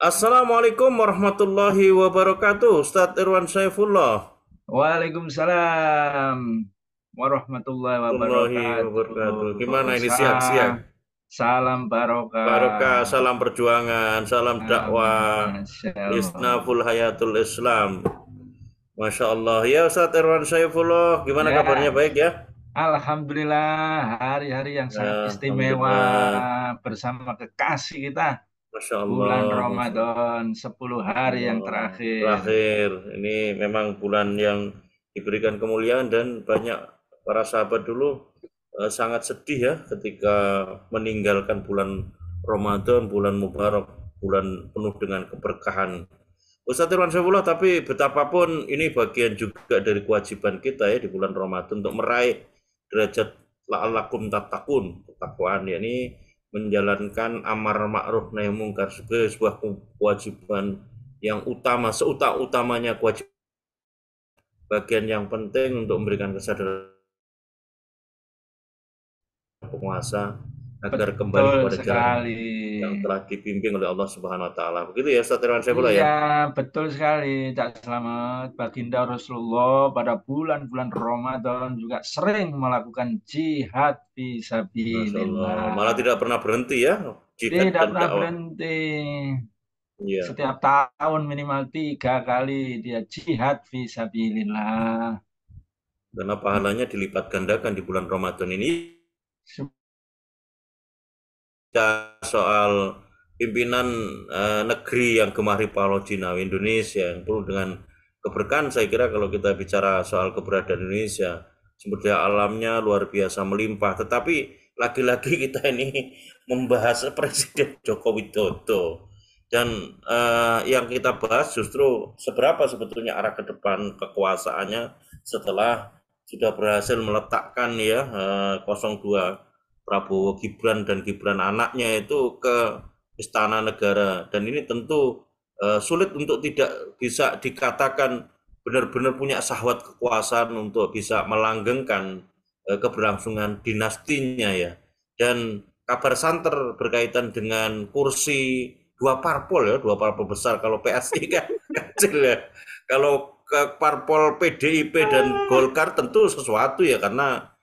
Assalamualaikum warahmatullahi wabarakatuh, Ustadz Irwan Saifullah. Waalaikumsalam warahmatullahi Warahmatullahi wabarakatuh. Gimana wabarakatuh. ini siang-siang? Salam Barokah, barokah. salam perjuangan, salam dakwah, Masya Isnaful Allah. Hayatul Islam. Masya Allah. Ya Ustadz Irwan Saifullah, gimana kabarnya, Ya, baik ya? Alhamdulillah hari-hari yang sangat Ya, istimewa Alhamdulillah. bersama kekasih kita. Masya Bulan Allah, Masya Allah. Ramadan, 10 hari yang Allah. terakhir. Terakhir, ini memang bulan yang diberikan kemuliaan dan banyak para sahabat dulu sangat sedih ya ketika meninggalkan bulan Ramadan, bulan Mubarak, bulan penuh dengan keberkahan. Ustadz Irwan Saifullah, tapi betapapun ini bagian juga dari kewajiban kita ya di bulan Ramadan untuk meraih derajat la'allakum tattaqun, ketakwaan, yakni menjalankan amar ma'ruf nahi mungkar sebagai sebuah kewajiban yang utama, seutamanya kewajiban, bagian yang penting untuk memberikan kesadaran penguasa agar kembali Betul kepada jalan sekali. yang telah dibimbing oleh Allah Subhanahu wa taala. Begitu ya Ustaz Irwan Saifullah Iya, ya. betul sekali, Cak Selamat. Baginda Rasulullah pada bulan-bulan Ramadan juga sering melakukan jihad Masya Allah. Malah fisabilillah. tidak pernah berhenti ya jihad Tidak dan pernah dakwah. berhenti. Iya. Setiap tahun minimal 3 kali dia jihad fisabilillah. Karena pahalanya dilipat gandakan di bulan Ramadan ini. Soal pimpinan negeri yang gemar Paulo Jinawi Indonesia yang penuh dengan keberkahan, saya kira kalau kita bicara soal keberadaan Indonesia, sumber daya alamnya luar biasa melimpah, tetapi lagi-lagi kita ini membahas Presiden Joko Widodo dan yang kita bahas justru seberapa sebetulnya arah ke depan kekuasaannya setelah sudah berhasil meletakkan ya 02 Prabowo Gibran dan Gibran anaknya itu ke istana negara, dan ini tentu sulit untuk tidak bisa dikatakan benar-benar punya syahwat kekuasaan untuk bisa melanggengkan keberlangsungan dinastinya ya. Dan kabar santer berkaitan dengan kursi dua parpol besar, kalau PSI kan kecil ya, kalau ke parpol PDIP dan Golkar tentu sesuatu ya, karena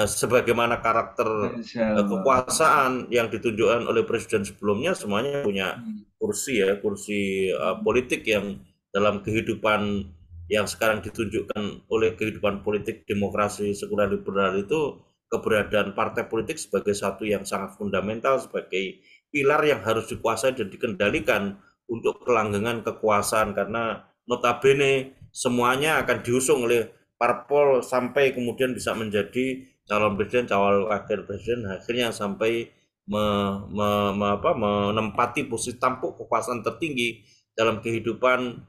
sebagaimana karakter Masya Allah. kekuasaan yang ditunjukkan oleh presiden sebelumnya, semuanya punya Hmm. kursi ya, kursi politik yang dalam kehidupan yang sekarang ditunjukkan oleh kehidupan politik demokrasi sekuler liberal itu, keberadaan partai politik sebagai satu yang sangat fundamental, sebagai pilar yang harus dikuasai dan dikendalikan untuk kelanggengan kekuasaan, karena notabene semuanya akan diusung oleh parpol sampai kemudian bisa menjadi calon presiden, calon wakil presiden, akhirnya sampai menempati posisi tampuk kekuasaan tertinggi dalam kehidupan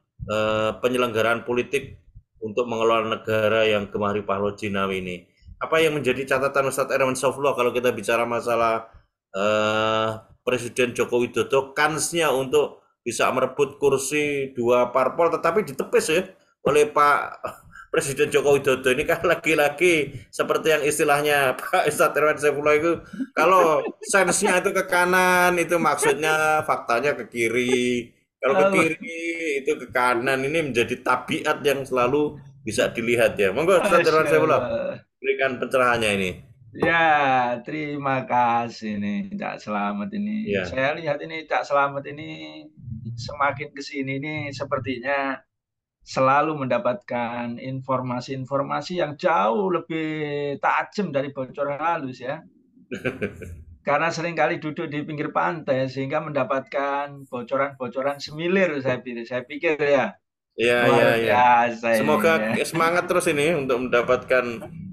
penyelenggaraan politik untuk mengelola negara yang gemari Pahlo Jinawi ini. Apa yang menjadi catatan Ustadz Erwin Soflo kalau kita bicara masalah eh, Presiden Joko Widodo, kansnya untuk bisa merebut kursi dua parpol, tetapi ditepis ya oleh Pak Presiden Joko Widodo ini, kan lagi-lagi seperti yang istilahnya Pak Ustadz Irwan Saifullah itu, kalau sensenya itu ke kanan itu maksudnya faktanya ke kiri, kalau ke Allah. kiri itu ke kanan, ini menjadi tabiat yang selalu bisa dilihat ya. Monggo Ustadz Irwan Masya Saifullah Allah. berikan pencerahannya ini. Ya, terima kasih nih Cak Selamat ini. Ya. Saya lihat ini Cak Selamat ini semakin ke sini nih sepertinya selalu mendapatkan informasi-informasi yang jauh lebih tajam dari bocoran halus ya. Karena seringkali duduk di pinggir pantai sehingga mendapatkan bocoran-bocoran semilir saya pikir ya. Ya, ya, Luar ya. biasa ini Semoga ya. semangat terus ini untuk mendapatkan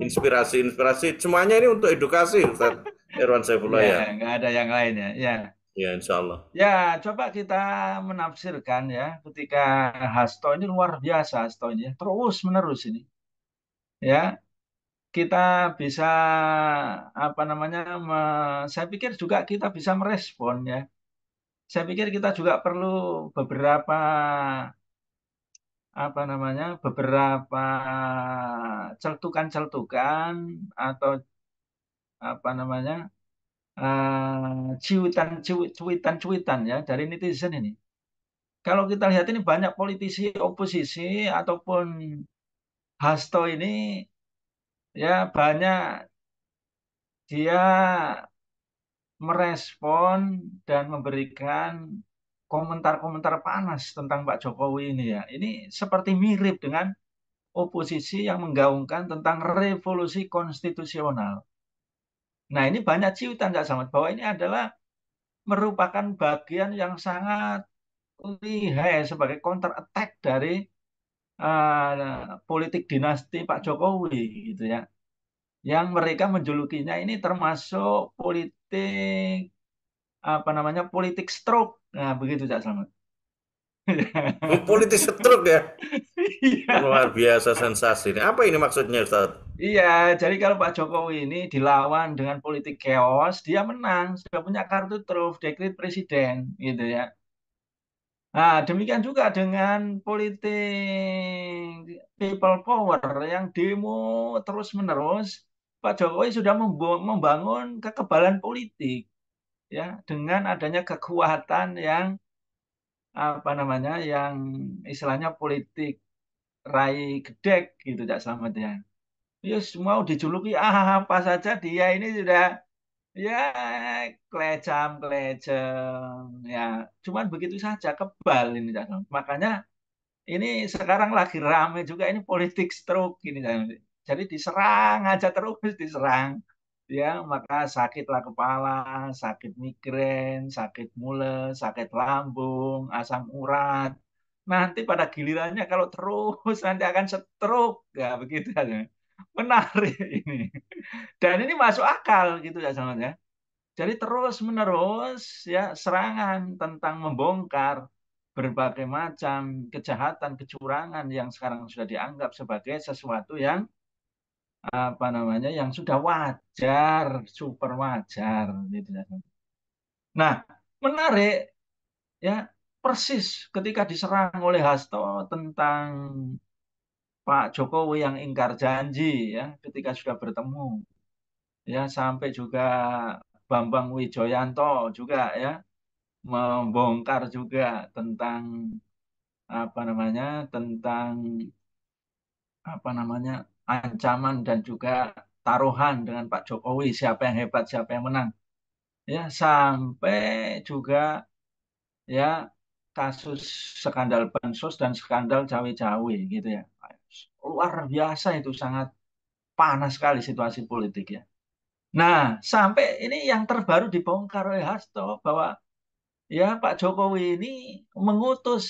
inspirasi-inspirasi. Semuanya ini untuk edukasi, Ustaz Irwan Saifullah Ya, ya. nggak ada yang lain ya. Ya. Ya, insya Allah. Ya, coba kita menafsirkan ya, ketika Hasto ini luar biasa, Hasto ini ya, terus menerus ini, ya, kita bisa apa namanya, saya pikir juga kita bisa merespon ya. Saya pikir kita juga perlu beberapa apa namanya, beberapa celtukan-celtukan atau apa namanya, cuitan-cuitan ya dari netizen ini. kalau kita lihat ini banyak politisi oposisi ataupun Hasto ini ya banyak dia merespon dan memberikan komentar-komentar panas tentang Pak Jokowi ini ya. Ini seperti mirip dengan oposisi yang menggaungkan tentang revolusi konstitusional. Nah, ini banyak ciutan Kak Samad bahwa ini adalah merupakan bagian yang sangat lihai sebagai counter attack dari politik dinasti Pak Jokowi gitu ya. Yang mereka menjulukinya ini termasuk politik apa namanya politik stroke. Nah, begitu Cak Slamet. Politik stroke ya. Iya. Luar biasa sensasi ini. Apa ini maksudnya, Ustaz? Iya, jadi kalau Pak Jokowi ini dilawan dengan politik chaos, dia menang, sudah punya kartu truf, dekret presiden, gitu ya. Nah, demikian juga dengan politik people power yang demo terus-menerus, Pak Jokowi sudah membangun kekebalan politik, ya, dengan adanya kekuatan yang apa namanya, yang istilahnya politik rai gedek, gitu, Cak Slamet ya. Ya, semua dijuluki apa saja dia ini sudah ya kelecam-kelecam ya. Cuman begitu saja kebal ini Cak Sam. Makanya ini sekarang lagi rame juga ini politik stroke ini Cak Sam. Jadi diserang aja terus diserang. Ya, maka sakitlah kepala, sakit migrain, sakit mules, sakit lambung, asam urat. Nanti pada gilirannya kalau terus nanti akan stroke, ya begitu aja. Menarik ini. Dan ini masuk akal gitu ya sama ya. Jadi terus menerus ya serangan tentang membongkar berbagai macam kejahatan, kecurangan yang sekarang sudah dianggap sebagai sesuatu yang apa namanya yang sudah wajar, super wajar gitu ya. Nah, menarik ya persis ketika diserang oleh Hasto tentang Pak Jokowi yang ingkar janji ya ketika sudah bertemu ya sampai juga Bambang Wijoyanto juga ya membongkar juga tentang apa namanya tentang apa namanya ancaman dan juga taruhan dengan Pak Jokowi siapa yang hebat siapa yang menang ya sampai juga ya kasus skandal bansos dan skandal cawe-cawe gitu ya luar biasa itu sangat panas sekali situasi politik ya. Nah, sampai ini yang terbaru dibongkar oleh Hasto bahwa ya Pak Jokowi ini mengutus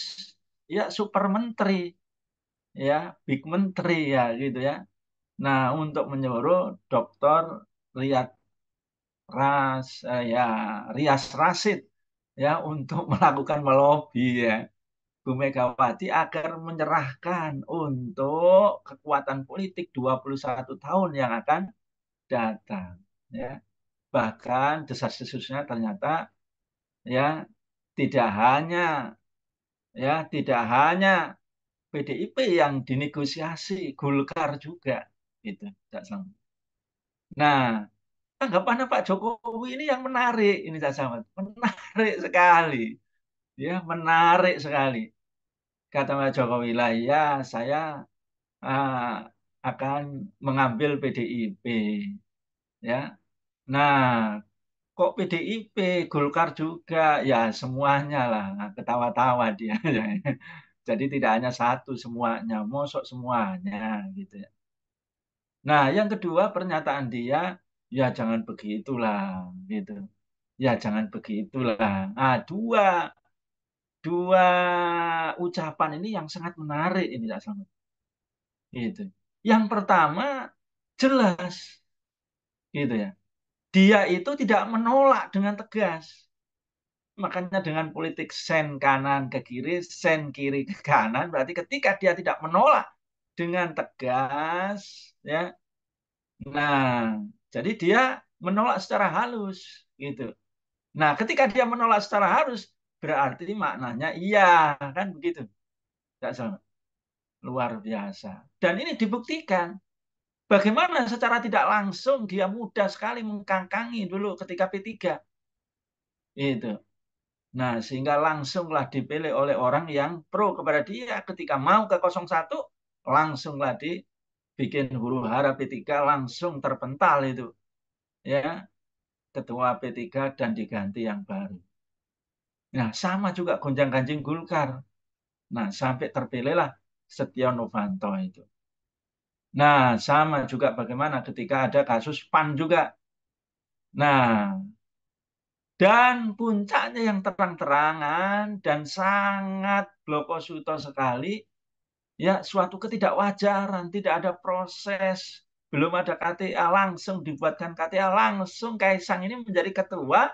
ya super menteri ya big menteri ya gitu ya. Nah, untuk menyuruh Dr. Riyad ya Rias Rasid ya untuk melakukan melobi ya Bu Megawati agar menyerahkan untuk kekuatan politik 21 tahun yang akan datang ya. Bahkan desas-desusnya ternyata ya tidak hanya tidak hanya PDIP yang dinegosiasi, Golkar juga gitu. Nah, tanggapan Pak Jokowi ini yang menarik ini Cak Samad. Menarik sekali. Ya, menarik sekali. Kata Pak Jokowi lah, ya saya ah, akan mengambil PDIP ya. Nah, kok PDIP, Golkar juga, ya semuanya lah, nah, ketawa-tawa dia. Jadi tidak hanya satu semuanya, mosok semuanya gitu ya. Nah, yang kedua pernyataan dia, ya jangan begitulah gitu. Ya jangan begitulah. Nah, dua dua ucapan ini yang sangat menarik ini Cak Slamet. Gitu. Yang pertama jelas gitu ya. Dia itu tidak menolak dengan tegas. Makanya dengan politik sen kanan ke kiri, sen kiri ke kanan, berarti ketika dia tidak menolak dengan tegas, ya. Nah, jadi dia menolak secara halus, gitu. Nah, ketika dia menolak secara halus, berarti maknanya iya, kan begitu. Tidak salah. Luar biasa. Dan ini dibuktikan. Bagaimana secara tidak langsung dia mudah sekali mengkangkangi dulu ketika P3. Itu. Nah, sehingga langsunglah dipilih oleh orang yang pro kepada dia. Ketika mau ke 01, langsunglah dibikin huru hara P3, langsung terpental itu. Ya, ketua P3 dan diganti yang baru. Nah, sama juga gonjang-ganjing Golkar. Nah, sampai terpilihlah Setia Novanto itu. Nah, sama juga bagaimana ketika ada kasus PAN juga. Nah, dan puncaknya yang terang-terangan dan sangat blokosuto sekali, ya suatu ketidakwajaran, tidak ada proses, belum ada KTA, langsung dibuatkan KTA, langsung Kaisang ini menjadi ketua,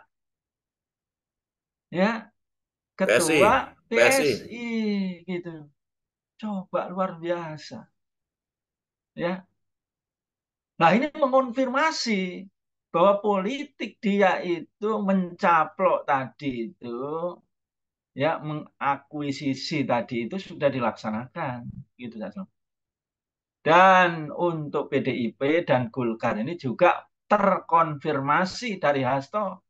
ya PSI, ketua PSI. PSI gitu. Coba luar biasa, ya. Nah, ini mengonfirmasi bahwa politik dia itu mencaplok tadi itu, ya mengakuisisi tadi itu sudah dilaksanakan, gitu saja. Dan untuk PDIP dan Golkar ini juga terkonfirmasi dari Hasto,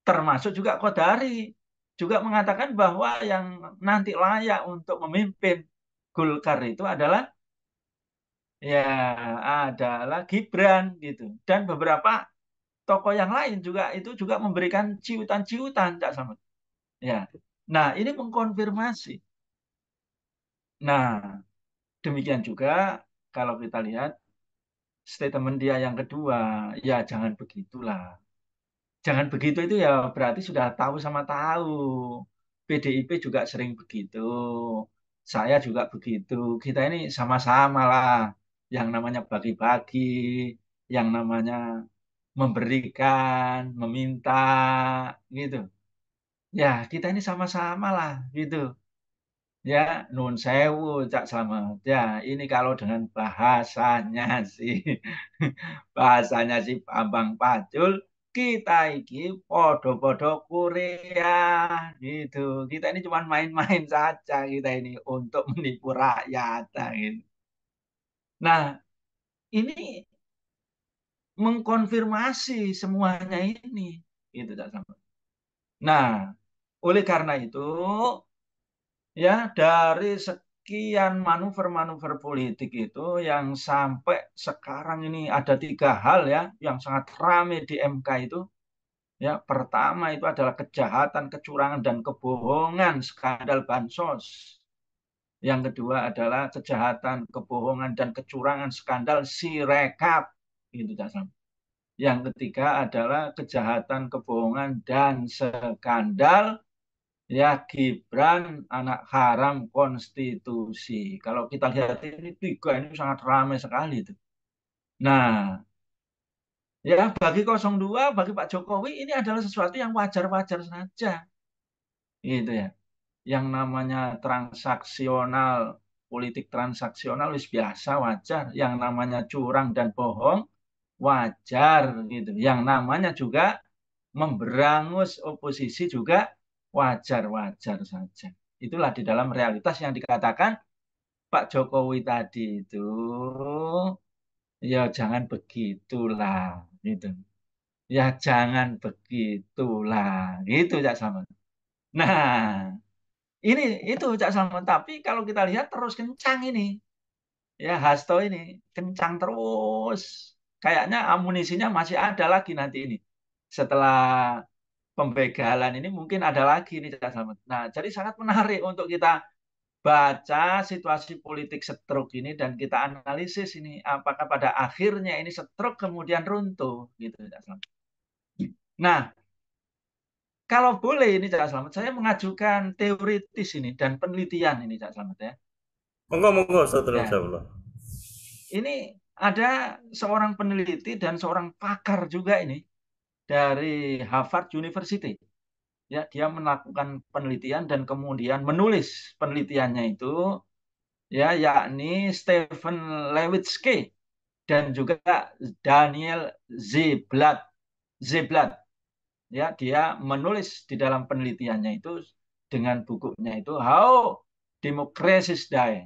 termasuk juga Kodari, juga mengatakan bahwa yang nanti layak untuk memimpin Golkar itu ya adalah Gibran gitu. Dan beberapa tokoh yang lain juga itu juga memberikan ciutan-ciutan, Cak Slamet. Ya. Nah, ini mengkonfirmasi. Nah, demikian juga kalau kita lihat statement dia yang kedua, ya jangan begitulah. Jangan begitu itu ya berarti sudah tahu sama tahu. PDIP juga sering begitu. Saya juga begitu. Kita ini sama-sama lah. Yang namanya bagi-bagi, yang namanya memberikan, meminta, gitu. Ya, kita ini sama-sama lah, gitu. Ya, nun sewu, Cak Slamet. Ya, ini kalau dengan bahasanya sih, bahasanya si Bambang Pacul, kita iki podo-podo Korea, gitu. Kita ini cuma main-main saja kita ini untuk menipu rakyat, nah, gitu. Nah, ini mengkonfirmasi semuanya ini, gitu Cak Slamet. Nah, oleh karena itu, ya dari sekian manuver-manuver politik itu yang sampai sekarang ini ada tiga hal ya yang sangat ramai di MK itu. Ya, pertama itu adalah kejahatan, kecurangan dan kebohongan skandal bansos. Yang kedua adalah kejahatan, kebohongan dan kecurangan skandal Sirekap. Itu dasar. Yang ketiga adalah kejahatan, kebohongan dan skandal ya Gibran anak haram konstitusi. Kalau kita lihat ini tiga ini sangat ramai sekali itu. Nah, ya bagi 02, bagi Pak Jokowi ini adalah sesuatu yang wajar-wajar saja. Gitu ya. Yang namanya transaksional, politik transaksional wis biasa wajar. Yang namanya curang dan bohong wajar gitu. Yang namanya juga memberangus oposisi juga wajar-wajar saja. Itulah di dalam realitas yang dikatakan Pak Jokowi tadi itu, ya jangan begitulah, gitu. Ya jangan begitulah, gitu Cak Slamet. Nah, ini itu Cak Slamet. Tapi kalau kita lihat terus kencang ini, ya Hasto ini kencang terus. Kayaknya amunisinya masih ada lagi nanti ini. Setelah pembegalan ini mungkin ada lagi nih Cak Slamet. Nah, jadi sangat menarik untuk kita baca situasi politik stroke ini dan kita analisis ini apakah pada akhirnya ini stroke kemudian runtuh gitu Cak Slamet. Nah, kalau boleh ini Cak Slamet, saya mengajukan teoritis ini dan penelitian ini Cak Slamet ya. Monggo, monggo, Saudara Ya, Jablo. ini ada seorang peneliti dan seorang pakar juga ini dari Harvard University. Ya, dia melakukan penelitian dan kemudian menulis penelitiannya itu ya yakni Stephen Levitsky dan juga Daniel Ziblatt. Ziblatt ya dia menulis di dalam penelitiannya itu dengan bukunya itu How Democracy Die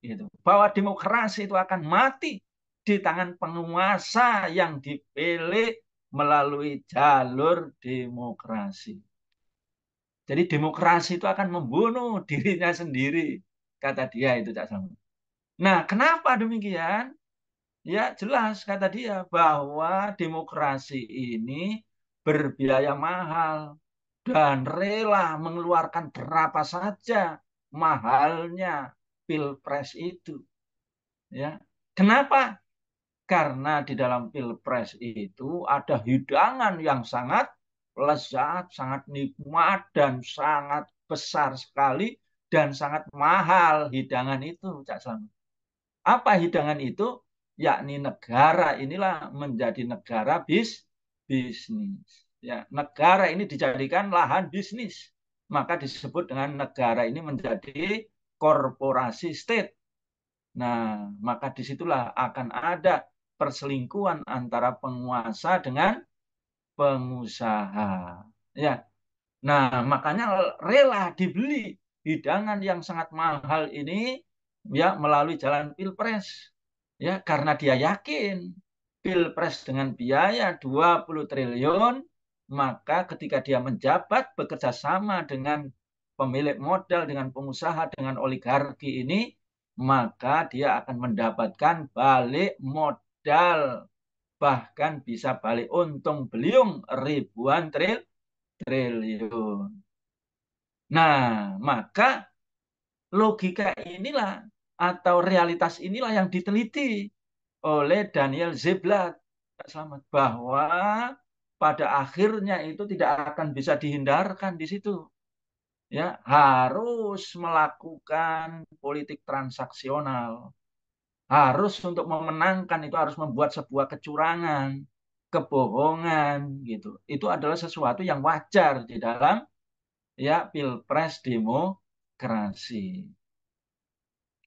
gitu. Bahwa demokrasi itu akan mati di tangan penguasa yang dipilih melalui jalur demokrasi. Jadi demokrasi itu akan membunuh dirinya sendiri, kata dia itu Cak Selamat. Nah, kenapa demikian? Ya jelas kata dia bahwa demokrasi ini berbiaya mahal dan rela mengeluarkan berapa saja mahalnya pilpres itu. Ya, kenapa? Karena di dalam pilpres itu ada hidangan yang sangat lezat, sangat nikmat, dan sangat besar sekali, dan sangat mahal hidangan itu, Cak Selamat. Apa hidangan itu? Yakni negara inilah menjadi negara bisnis. Ya, negara ini dijadikan lahan bisnis. Maka disebut dengan negara ini menjadi korporasi state. Nah, maka disitulah akan ada perselingkuhan antara penguasa dengan pengusaha. Ya, nah makanya rela dibeli hidangan yang sangat mahal ini ya melalui jalan pilpres. Ya, karena dia yakin pilpres dengan biaya 20 triliun, maka ketika dia menjabat bekerja sama dengan pemilik modal, dengan pengusaha, dengan oligarki ini, maka dia akan mendapatkan balik modal, bahkan bisa balik untung beliung ribuan triliun. Nah, maka logika inilah atau realitas inilah yang diteliti oleh Daniel Ziblatt, Selamat, bahwa pada akhirnya itu tidak akan bisa dihindarkan di situ. Ya, harus melakukan politik transaksional. Harus untuk memenangkan itu harus membuat sebuah kecurangan, kebohongan gitu. Itu adalah sesuatu yang wajar di dalam ya pilpres demokrasi.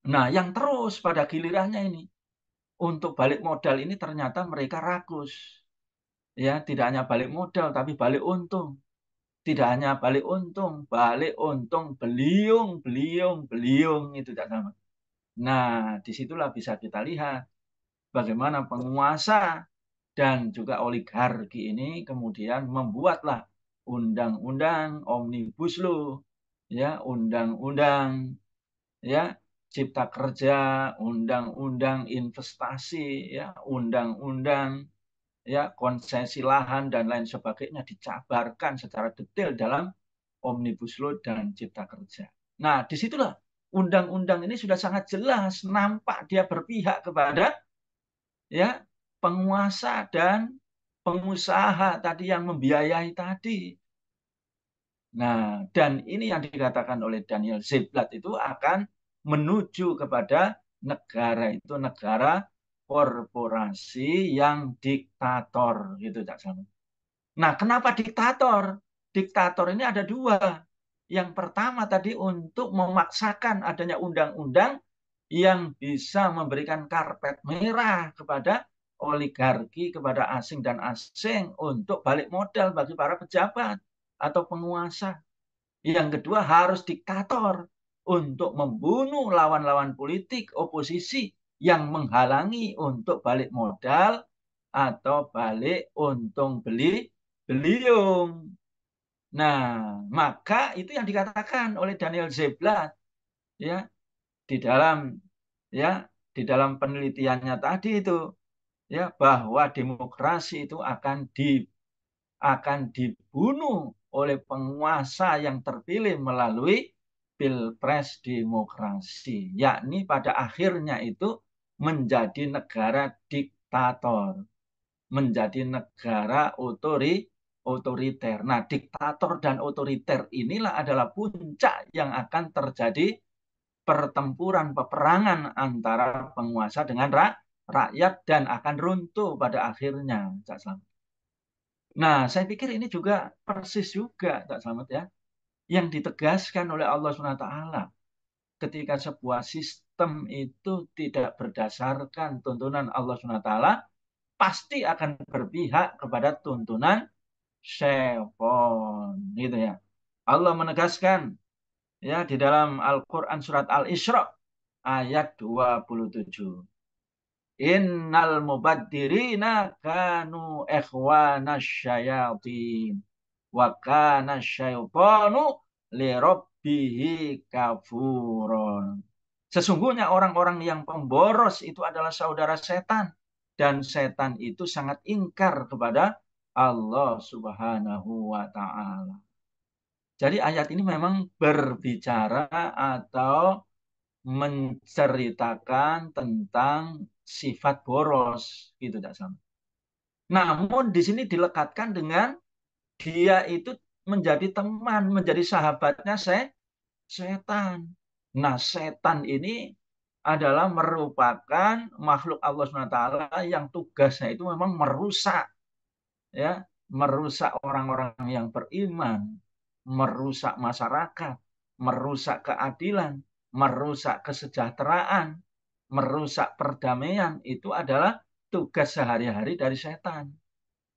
Nah, yang terus pada gilirannya ini untuk balik modal ini ternyata mereka rakus. Ya, tidak hanya balik modal tapi balik untung. Tidak hanya balik untung beliung, beliung, beliung itu tidak sama. Nah, disitulah bisa kita lihat bagaimana penguasa dan juga oligarki ini kemudian membuatlah undang-undang omnibus law, ya, undang-undang ya cipta kerja, undang-undang investasi, ya, undang-undang ya konsesi lahan dan lain sebagainya dijabarkan secara detail dalam omnibus law dan cipta kerja. Nah, disitulah undang-undang ini sudah sangat jelas nampak dia berpihak kepada ya penguasa dan pengusaha tadi yang membiayai tadi. Nah, dan ini yang dikatakan oleh Daniel Ziblatt itu akan menuju kepada negara itu negara korporasi yang diktator gitu Cak Selamat. Nah, kenapa diktator? Diktator ini ada dua. Yang pertama tadi untuk memaksakan adanya undang-undang yang bisa memberikan karpet merah kepada oligarki, kepada asing dan asing untuk balik modal bagi para pejabat atau penguasa. Yang kedua harus diktator untuk membunuh lawan-lawan politik oposisi yang menghalangi untuk balik modal atau balik untung beliung. Nah, maka itu yang dikatakan oleh Daniel Ziblatt ya di dalam ya di dalam penelitiannya tadi itu ya bahwa demokrasi itu akan dibunuh oleh penguasa yang terpilih melalui pilpres demokrasi, yakni pada akhirnya itu menjadi negara diktator, menjadi negara otoriter. Nah, diktator dan otoriter inilah adalah puncak yang akan terjadi pertempuran, peperangan antara penguasa dengan rakyat dan akan runtuh pada akhirnya, Cak Slamet. Nah, saya pikir ini juga persis juga, Cak Slamet ya, yang ditegaskan oleh Allah SWT ketika sebuah sistem itu tidak berdasarkan tuntunan Allah SWT, pasti akan berpihak kepada tuntunan syaitan, gitu ya. Allah menegaskan ya di dalam Al-Qur'an surat Al-Isra ayat 27. Innal mubaddirina kanu ikhwana syayatin wa kana syaitanu li rabbihi kafuron. Sesungguhnya orang-orang yang pemboros itu adalah saudara setan. Dan setan itu sangat ingkar kepada Allah Subhanahu wa Ta'ala. Jadi ayat ini memang berbicara atau menceritakan tentang sifat boros, gitu tidak sama. Namun di sini dilekatkan dengan dia itu menjadi teman, menjadi sahabatnya setan. Nah, setan ini adalah merupakan makhluk Allah SWT yang tugasnya itu memang merusak, ya, merusak orang-orang yang beriman, merusak masyarakat, merusak keadilan, merusak kesejahteraan, merusak perdamaian. Itu adalah tugas sehari-hari dari setan.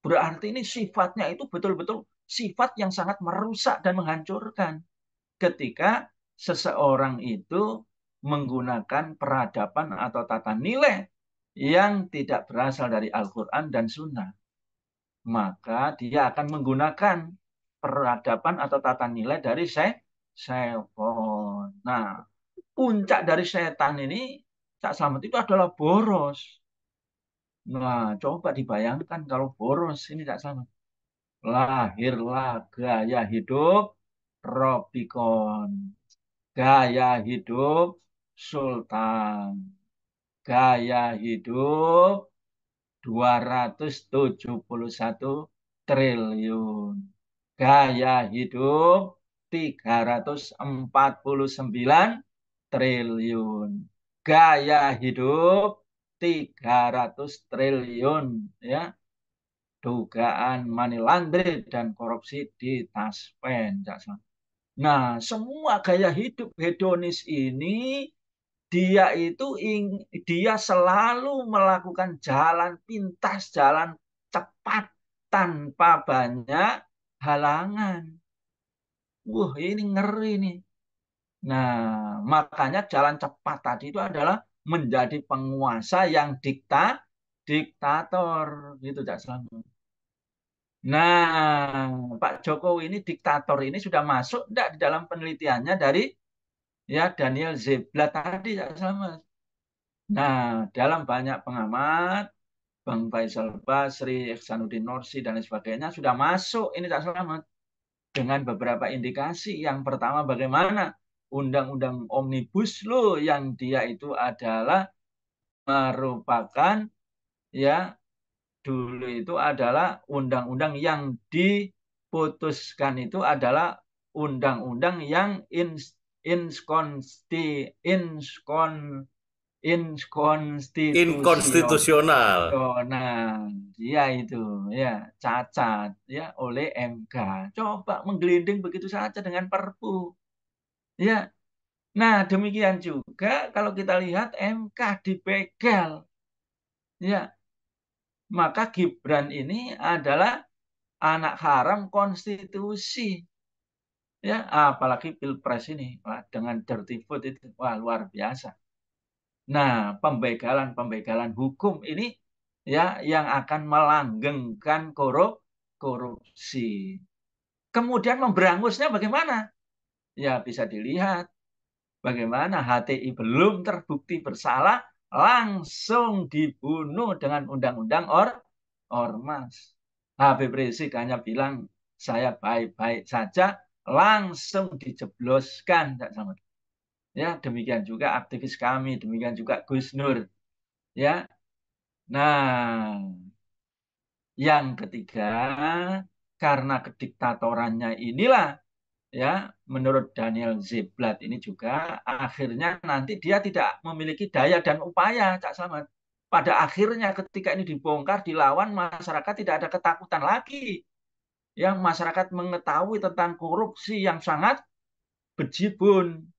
Berarti ini sifatnya itu betul-betul sifat yang sangat merusak dan menghancurkan ketika seseorang itu menggunakan peradaban atau tata nilai yang tidak berasal dari Al-Quran dan Sunnah. Maka dia akan menggunakan peradaban atau tata nilai dari setan. Nah, puncak dari setan ini, Cak Slamet, itu adalah boros. Nah, coba dibayangkan kalau boros ini, Cak Slamet. Lahirlah gaya hidup Robicon. Gaya hidup Sultan. Gaya hidup 271 triliun. Gaya hidup 349 triliun. Gaya hidup 300 triliun, ya. Dugaan money laundry dan korupsi di Taspen. Nah, semua gaya hidup hedonis ini dia selalu melakukan jalan pintas, jalan cepat tanpa banyak halangan. Wah, ini ngeri nih. Nah, makanya jalan cepat tadi itu adalah menjadi penguasa yang diktator gitu, Cak Selamat. Nah, Pak Jokowi ini diktator ini sudah masuk enggak di dalam penelitiannya dari ya Daniel Zeblat tadi, Cak Selamat. Nah, dalam banyak pengamat, Bang Faisal Basri, Ihsanuddin Nursi, dan lain sebagainya sudah masuk ini, Cak Selamat, dengan beberapa indikasi. Yang pertama, bagaimana Undang-Undang Omnibus Law yang dia itu adalah merupakan, ya, dulu itu adalah undang-undang yang diputuskan itu adalah undang-undang yang inkonstitusional. Inkonstitusional. Nah, dia itu ya cacat ya oleh MK. Coba menggelinding begitu saja dengan Perpu. Ya. Nah, demikian juga kalau kita lihat MK dibegal. Ya, maka Gibran ini adalah anak haram konstitusi. Ya, apalagi Pilpres ini, wah, dengan dirty vote itu, wah, luar biasa. Nah, pembegalan-pembegalan hukum ini ya yang akan melanggengkan korupsi. Kemudian memberangusnya bagaimana? Ya, bisa dilihat bagaimana HTI belum terbukti bersalah langsung dibunuh dengan undang-undang ormas. Habib Rizik hanya bilang saya baik-baik saja, langsung dijebloskan. Ya, demikian juga aktivis kami, demikian juga Gus Nur. Ya, nah, yang ketiga, karena kediktatorannya inilah, ya, menurut Daniel Ziblatt ini juga akhirnya nanti dia tidak memiliki daya dan upaya, Cak Slamet. Pada akhirnya ketika ini dibongkar, dilawan, masyarakat tidak ada ketakutan lagi. Ya, masyarakat mengetahui tentang korupsi yang sangat bejibun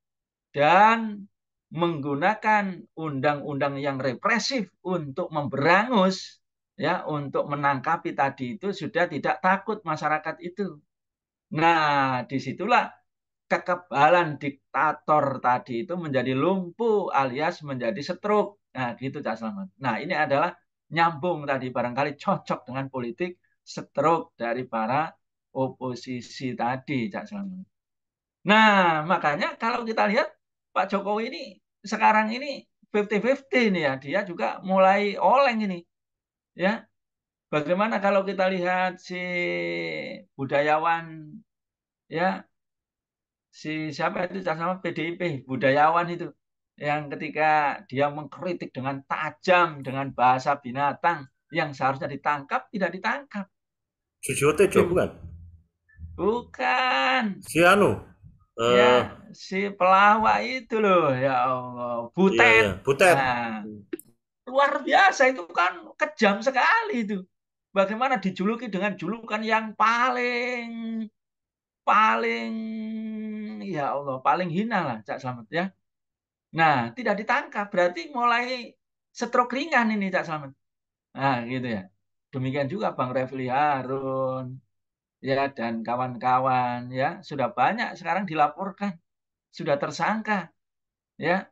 dan menggunakan undang-undang yang represif untuk memberangus, ya, untuk menangkapi tadi itu sudah tidak takut masyarakat itu. Nah, disitulah kekebalan diktator tadi itu menjadi lumpuh alias menjadi stroke. Nah, gitu, Cak Slamet. Nah, ini adalah nyambung tadi, barangkali cocok dengan politik stroke dari para oposisi tadi, Cak Slamet. Nah, makanya kalau kita lihat Pak Jokowi ini sekarang ini 50-50 nih ya, dia juga mulai oleng ini ya. Bagaimana kalau kita lihat si budayawan ya, si siapa itu sama PDIP, budayawan itu yang ketika dia mengkritik dengan tajam dengan bahasa binatang yang seharusnya ditangkap tidak ditangkap. Susilo Tejo Dia bukan? bukan Si anu, ya eh si pelawak itu loh ya Allah, iya Butet. iya, Butet. Nah, luar biasa itu kan kejam sekali itu. Bagaimana dijuluki dengan julukan yang paling paling ya Allah paling hina lah Cak Slamet ya. Nah, tidak ditangkap berarti mulai stroke ringan ini Cak Slamet. Nah, gitu ya. Demikian juga Bang Refli Harun ya dan kawan-kawan ya sudah banyak sekarang dilaporkan, sudah tersangka ya.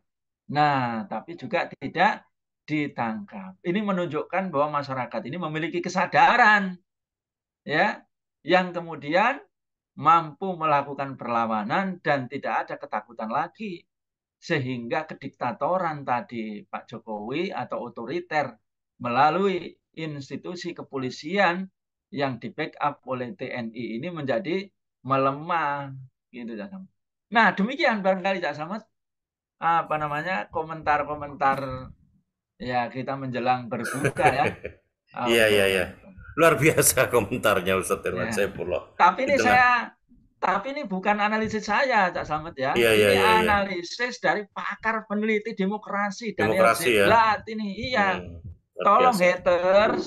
Nah, tapi juga tidak ditangkap. Ini menunjukkan bahwa masyarakat ini memiliki kesadaran ya yang kemudian mampu melakukan perlawanan dan tidak ada ketakutan lagi sehingga kediktatoran tadi Pak Jokowi atau otoriter melalui institusi kepolisian yang di backup oleh TNI ini menjadi melemah gitu Cak Slamet. Nah, demikian barangkali Cak Slamet apa namanya komentar-komentar ya kita menjelang berbuka ya. Iya iya iya. Allah. Luar biasa komentarnya Ustadz Irwan Ya. Saifullah. Tapi Di ini tengah. saya tapi ini bukan analisis saya, Cak Slamet ya. Iya iya Ini iya iya. analisis dari pakar peneliti demokrasi Daniel Demokrasi ya. Ziblatt ini. Iya, Luar tolong biasa. haters,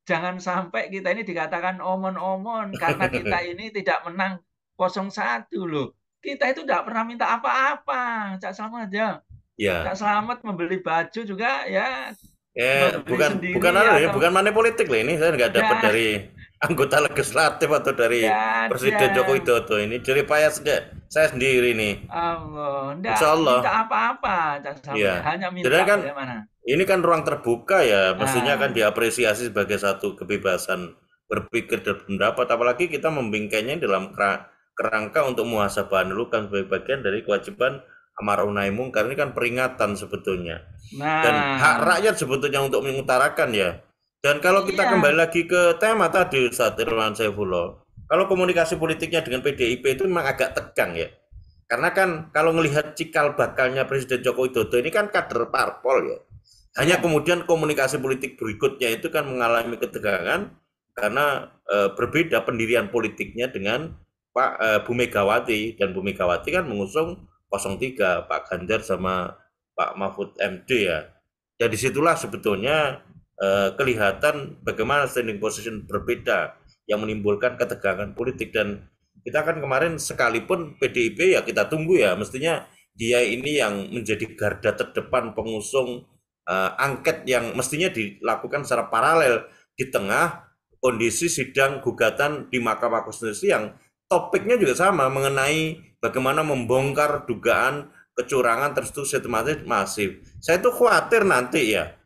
jangan sampai kita ini dikatakan omon-omon karena kita ini tidak menang 01 loh. Kita itu tidak pernah minta apa-apa, Cak Slamet ya. Cak Ya. Slamet membeli baju juga ya membeli Bukan bukan sendiri anu ya, atau bukan money politik loh ini. Saya nggak dapat ya dari anggota legislatif atau dari nggak ada. Presiden Joko Widodo ini. Dari payah saya sendiri nih. Allah, nggak Insya minta Allah. apa-apa Cak Slamet ya. Iya. Hanya Jadi minta kan bagaimana. ini kan ruang terbuka ya, mestinya kan Nah, diapresiasi sebagai satu kebebasan berpikir dan pendapat. Apalagi kita membingkainya dalam kerangka untuk muhasabah dulu kan sebagai bagian dari kewajiban amar nahi mungkar. Ini kan peringatan sebetulnya. Dan hak nah, rakyat sebetulnya untuk mengutarakan ya. Dan kalau kita kembali iya, lagi ke tema tadi Ustadz Irwan Saifullah, kalau komunikasi politiknya dengan PDIP itu memang agak tegang ya. Karena kan kalau melihat cikal bakalnya Presiden Joko Widodo ini kan kader parpol ya. Hanya iya, kemudian komunikasi politik berikutnya itu kan mengalami ketegangan karena berbeda pendirian politiknya dengan Bu Megawati, dan Bu Megawati kan mengusung 03 Pak Ganjar sama Pak Mahfud MD ya. Dan disitulah sebetulnya kelihatan bagaimana standing position berbeda yang menimbulkan ketegangan politik. Dan kita kan kemarin sekalipun PDIP ya kita tunggu ya, mestinya dia ini yang menjadi garda terdepan pengusung angket yang mestinya dilakukan secara paralel di tengah kondisi sidang gugatan di Mahkamah Konstitusi yang topiknya juga sama mengenai bagaimana membongkar dugaan kecurangan terstruktur sistematis masif. Saya tuh khawatir nanti ya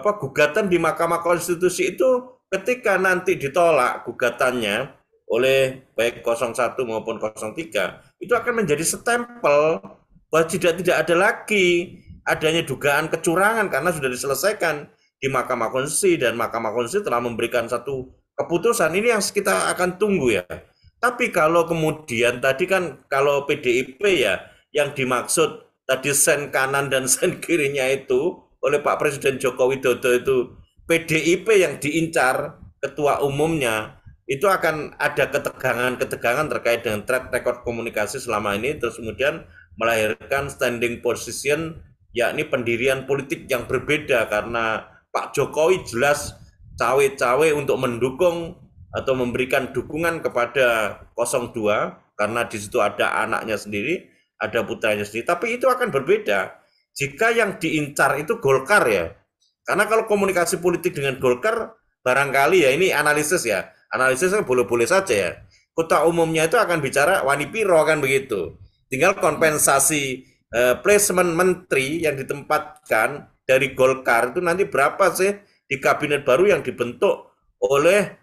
gugatan di Mahkamah Konstitusi itu ketika nanti ditolak gugatannya oleh baik 01 maupun 03 itu akan menjadi stempel bahwa tidak ada lagi adanya dugaan kecurangan karena sudah diselesaikan di Mahkamah Konstitusi, dan Mahkamah Konstitusi telah memberikan satu keputusan. Ini yang kita akan tunggu ya. Tapi kalau kemudian tadi kan kalau PDIP ya yang dimaksud tadi sen kanan dan sen kirinya itu oleh Pak Presiden Joko Widodo itu PDIP yang diincar ketua umumnya, itu akan ada ketegangan-ketegangan terkait dengan track record komunikasi selama ini, terus kemudian melahirkan standing position yakni pendirian politik yang berbeda karena Pak Jokowi jelas cawe-cawe untuk mendukung atau memberikan dukungan kepada 02 karena di situ ada anaknya sendiri, ada putranya sendiri. Tapi itu akan berbeda jika yang diincar itu Golkar ya. Karena kalau komunikasi politik dengan Golkar barangkali ya ini analisis ya. Analisis kan boleh-boleh saja ya. Kota umumnya itu akan bicara wani piro kan begitu. Tinggal kompensasi placement menteri yang ditempatkan dari Golkar itu nanti berapa sih di kabinet baru yang dibentuk oleh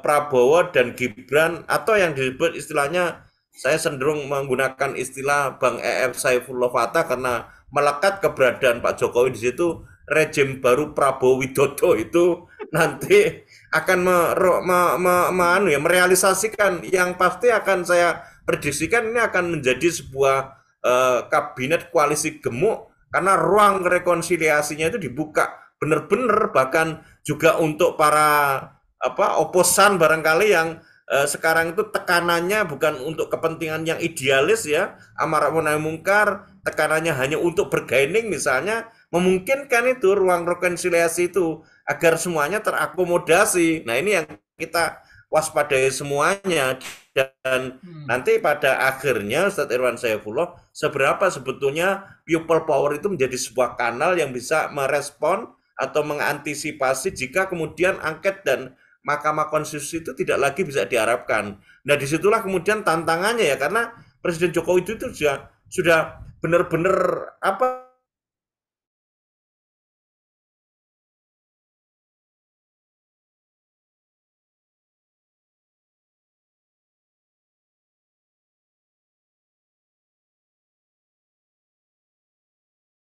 Prabowo dan Gibran atau yang disebut istilahnya saya cenderung menggunakan istilah Bang EF Saifullah Fatah karena melekat keberadaan Pak Jokowi di situ, rejim baru Prabowo Widodo itu nanti akan merealisasikan yang pasti akan saya prediksikan ini akan menjadi sebuah kabinet koalisi gemuk karena ruang rekonsiliasinya itu dibuka benar-benar, bahkan juga untuk para oposan barangkali yang sekarang itu tekanannya bukan untuk kepentingan yang idealis ya, amar nahi mungkar, tekanannya hanya untuk bergaining misalnya, memungkinkan itu ruang rekonsiliasi itu agar semuanya terakomodasi. Nah, ini yang kita waspadai semuanya, dan nanti pada akhirnya Ustadz Irwan Saifullah, seberapa sebetulnya people power itu menjadi sebuah kanal yang bisa merespon atau mengantisipasi jika kemudian angket dan Mahkamah Konstitusi itu tidak lagi bisa diharapkan. Nah, disitulah kemudian tantangannya ya, karena Presiden Jokowi itu sudah benar-benar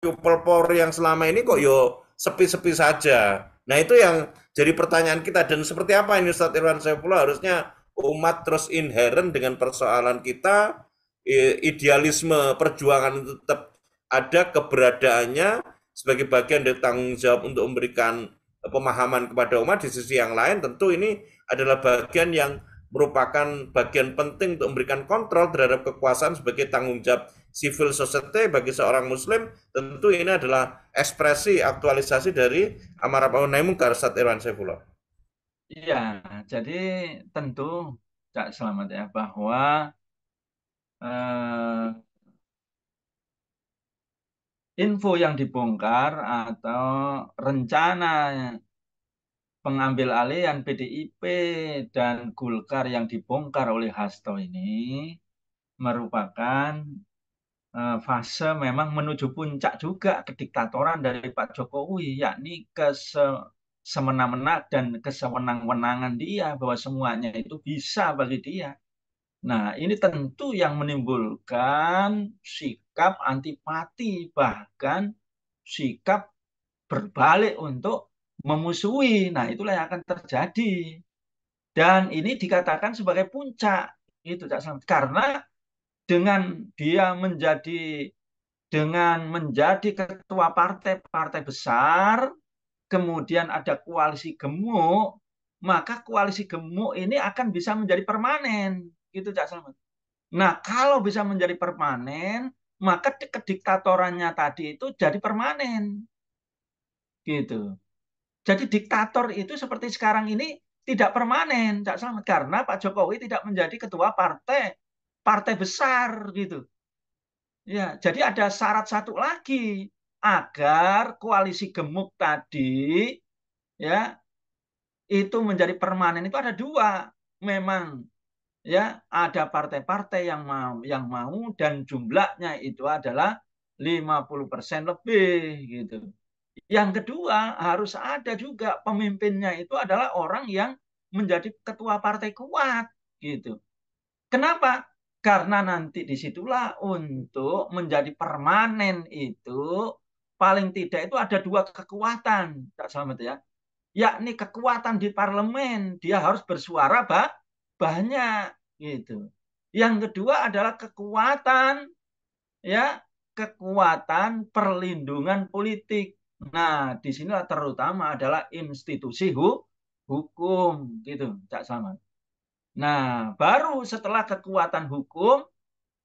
people power yang selama ini kok yo sepi-sepi saja. Nah, itu yang jadi pertanyaan kita, dan seperti apa ini Ustadz Irwan Saifullah, harusnya umat terus inherent dengan persoalan kita, idealisme perjuangan itu tetap ada keberadaannya sebagai bagian dari tanggung jawab untuk memberikan pemahaman kepada umat. Di sisi yang lain tentu ini adalah bagian yang merupakan bagian penting untuk memberikan kontrol terhadap kekuasaan sebagai tanggung jawab civil society bagi seorang muslim. Tentu ini adalah ekspresi aktualisasi dari amar nahi mungkar, Ustadz Irwan Saifullah. Iya, jadi tentu Cak Selamat ya bahwa info yang dibongkar atau rencana pengambil alihan PDIP dan Golkar yang dibongkar oleh Hasto ini merupakan fase memang menuju puncak juga kediktatoran dari Pak Jokowi, yakni semena-mena dan kesewenang-wenangan dia bahwa semuanya itu bisa bagi dia. Nah, ini tentu yang menimbulkan sikap antipati, bahkan sikap berbalik untuk memusuhi. Nah, itulah yang akan terjadi. Dan ini dikatakan sebagai puncak, itu karena dengan menjadi ketua partai-partai besar, kemudian ada koalisi gemuk, maka koalisi gemuk ini akan bisa menjadi permanen, gitu Cak Selamat. Nah, kalau bisa menjadi permanen, maka kediktatorannya tadi itu jadi permanen, gitu. Jadi diktator itu seperti sekarang ini tidak permanen, Cak Selamat, karena Pak Jokowi tidak menjadi ketua partai partai besar, gitu. Ya, jadi ada syarat satu lagi agar koalisi gemuk tadi ya itu menjadi permanen, itu ada dua. Memang ya ada partai-partai yang mau dan jumlahnya itu adalah 50% lebih gitu. Yang kedua, harus ada juga pemimpinnya itu adalah orang yang menjadi ketua partai kuat gitu. Kenapa? Karena nanti disitulah untuk menjadi permanen itu paling tidak itu ada dua kekuatan, Kak Slamet ya. Yakni kekuatan di parlemen, dia harus bersuara banyak gitu. Yang kedua adalah kekuatan ya, kekuatan perlindungan politik. Nah, di sinilah terutama adalah institusi hukum gitu, Cak Slamet. Nah, baru setelah kekuatan hukum,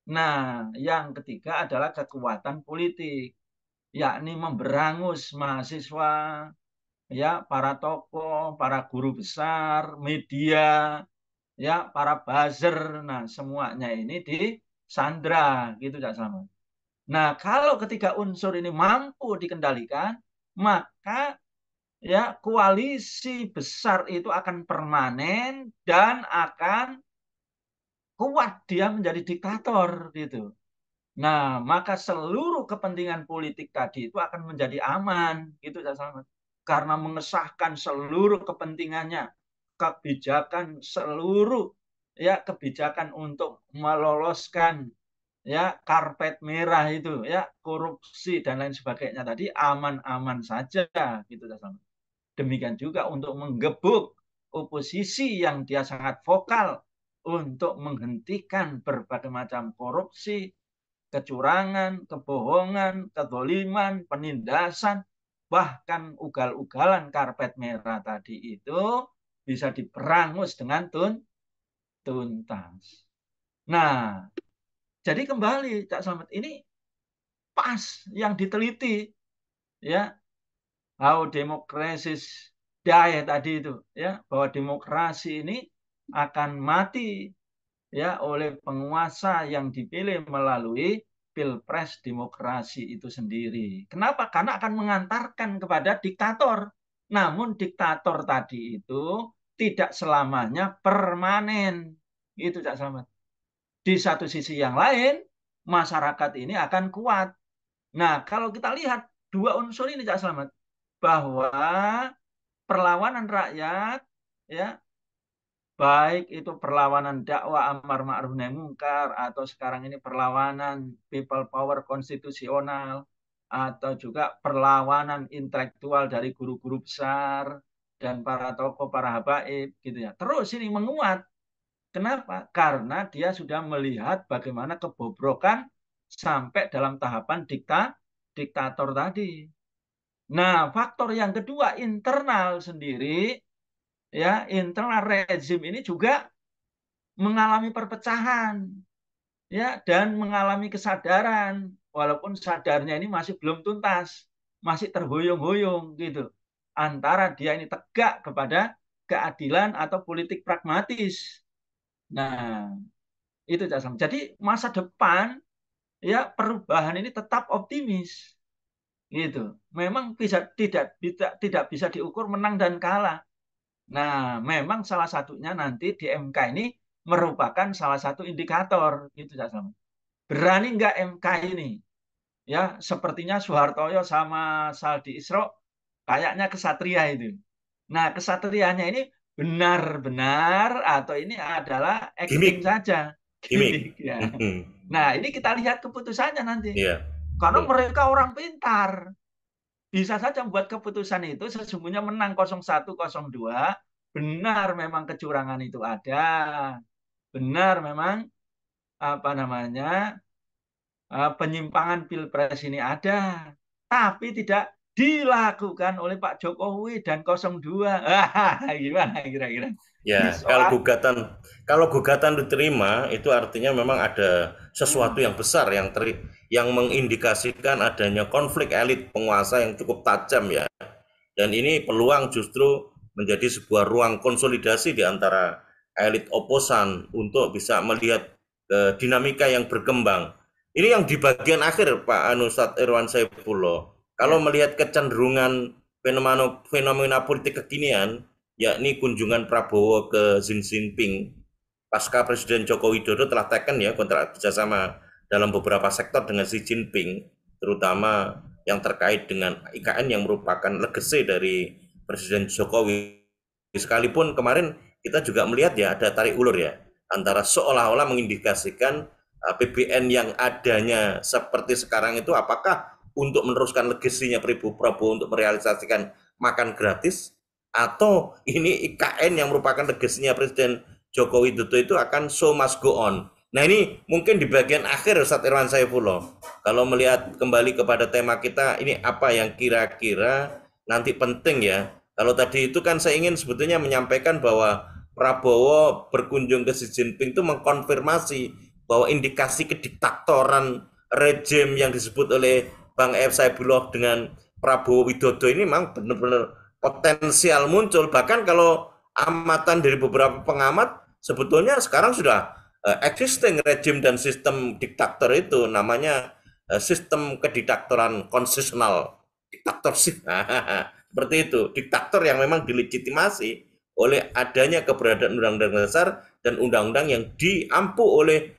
nah yang ketiga adalah kekuatan politik, yakni memberangus mahasiswa, ya para tokoh, para guru besar, media, ya para buzzer. Nah, semuanya ini disandra gitu Cak Selamat. Nah, kalau ketiga unsur ini mampu dikendalikan, maka ya koalisi besar itu akan permanen dan akan kuat dia menjadi diktator gitu. Nah, maka seluruh kepentingan politik tadi itu akan menjadi aman gitu Cak Selamat. Karena mengesahkan seluruh kepentingannya, kebijakan seluruh ya kebijakan untuk meloloskan ya karpet merah itu ya korupsi dan lain sebagainya tadi aman-aman saja gitu. Demikian juga untuk menggebuk oposisi yang dia sangat vokal untuk menghentikan berbagai macam korupsi, kecurangan, kebohongan, kezaliman, penindasan, bahkan ugal-ugalan karpet merah tadi itu bisa diperangus dengan tuntas. Nah, jadi kembali Cak Slamet ini pas yang diteliti ya how democracy die tadi itu ya bahwa demokrasi ini akan mati ya oleh penguasa yang dipilih melalui pilpres demokrasi itu sendiri. Kenapa? Karena akan mengantarkan kepada diktator. Namun diktator tadi itu tidak selamanya permanen. Itu Cak Slamet. Di satu sisi yang lain, masyarakat ini akan kuat. Nah, kalau kita lihat dua unsur ini Cak Slamet, bahwa perlawanan rakyat ya baik itu perlawanan dakwah amar ma'ruf nahi mungkar atau sekarang ini perlawanan people power konstitusional atau juga perlawanan intelektual dari guru-guru besar dan para tokoh para habaib gitu ya. Terus ini menguat. Kenapa? Karena dia sudah melihat bagaimana kebobrokan sampai dalam tahapan diktator tadi. Nah, faktor yang kedua internal sendiri ya, internal rezim ini juga mengalami perpecahan ya dan mengalami kesadaran walaupun sadarnya ini masih belum tuntas, masih terhuyung-huyung gitu. Antara dia ini tegak kepada keadilan atau politik pragmatis. Nah, itu Jasam. Jadi masa depan ya perubahan ini tetap optimis gitu. Memang tidak bisa diukur menang dan kalah. Nah, memang salah satunya nanti di MK ini merupakan salah satu indikator gitu ya. Berani nggak MK ini? Ya, sepertinya Soehartoyo sama Saldi Isro kayaknya kesatria itu. Nah, kesatrianya ini benar-benar atau ini adalah acting Gimik, saja, gimik. gimmick ya. Nah, ini kita lihat keputusannya nanti. Iya, Karena betul. mereka orang pintar. Bisa saja membuat keputusan itu sesungguhnya menang 0102, benar memang kecurangan itu ada, benar memang apa namanya penyimpangan pilpres ini ada, tapi tidak dilakukan oleh Pak Jokowi dan 02. Gimana kira-kira? Ya, Soal kalau gugatan diterima itu artinya memang ada sesuatu yang besar yang mengindikasikan adanya konflik elit penguasa yang cukup tajam ya. Dan ini peluang justru menjadi sebuah ruang konsolidasi di antara elit oposan untuk bisa melihat dinamika yang berkembang. Ini yang di bagian akhir Pak Anusat Irwan Saifullah. Kalau ya, melihat kecenderungan fenomena politik kekinian, yakni kunjungan Prabowo ke Xi Jinping pasca Presiden Joko Widodo telah teken ya kontrak kerjasama dalam beberapa sektor dengan Xi Jinping, terutama yang terkait dengan IKN yang merupakan legacy dari Presiden Jokowi. Sekalipun kemarin kita juga melihat ya ada tarik ulur ya antara seolah-olah mengindikasikan PBN yang adanya seperti sekarang itu apakah untuk meneruskan legasinya Prabowo untuk merealisasikan makan gratis atau ini IKN yang merupakan legasinya Presiden Joko Widodo itu akan show must go on. Nah ini mungkin di bagian akhir Ustadz Irwan Saifullah. Kalau melihat kembali kepada tema kita, ini apa yang kira-kira nanti penting ya. Kalau tadi itu kan saya ingin sebetulnya menyampaikan bahwa Prabowo berkunjung ke Xi Jinping itu mengkonfirmasi bahwa indikasi kediktatoran rejim yang disebut oleh Bang F. Saifullah dengan Prabowo Widodo ini memang benar-benar potensial muncul. Bahkan kalau amatan dari beberapa pengamat, sebetulnya sekarang sudah existing rejim dan sistem diktator itu namanya sistem kediktatoran konstitusional diktatorship. Seperti itu, diktator yang memang dilegitimasi oleh adanya keberadaan undang-undang dasar dan undang-undang yang diampu oleh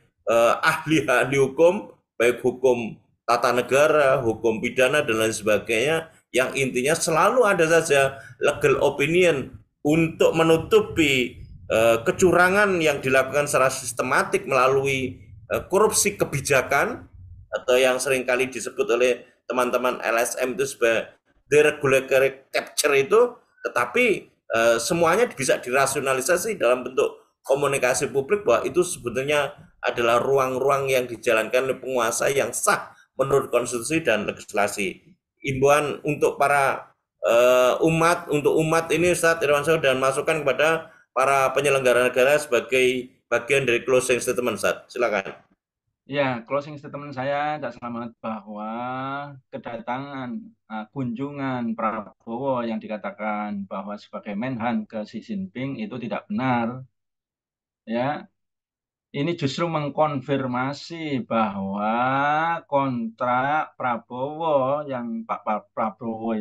ahli-ahli hukum, baik hukum tata negara, hukum pidana dan lain sebagainya, yang intinya selalu ada saja legal opinion untuk menutupi kecurangan yang dilakukan secara sistematik melalui korupsi kebijakan atau yang seringkali disebut oleh teman-teman LSM itu sebagai deregulatory capture itu, tetapi semuanya bisa dirasionalisasi dalam bentuk komunikasi publik bahwa itu sebetulnya adalah ruang-ruang yang dijalankan oleh penguasa yang sah menurut konstitusi dan legislasi. Imbauan untuk para untuk umat ini Ustadz Irwansyah dan masukan kepada para penyelenggara negara sebagai bagian dari closing statement, Ustadz. Silakan. Ya, closing statement saya, Cak Selamat, bahwa kedatangan kunjungan Prabowo yang dikatakan bahwa sebagai Menhan ke Xi Jinping itu tidak benar. Ya, ini justru mengkonfirmasi bahwa kontrak Prabowo yang Pak Prabowo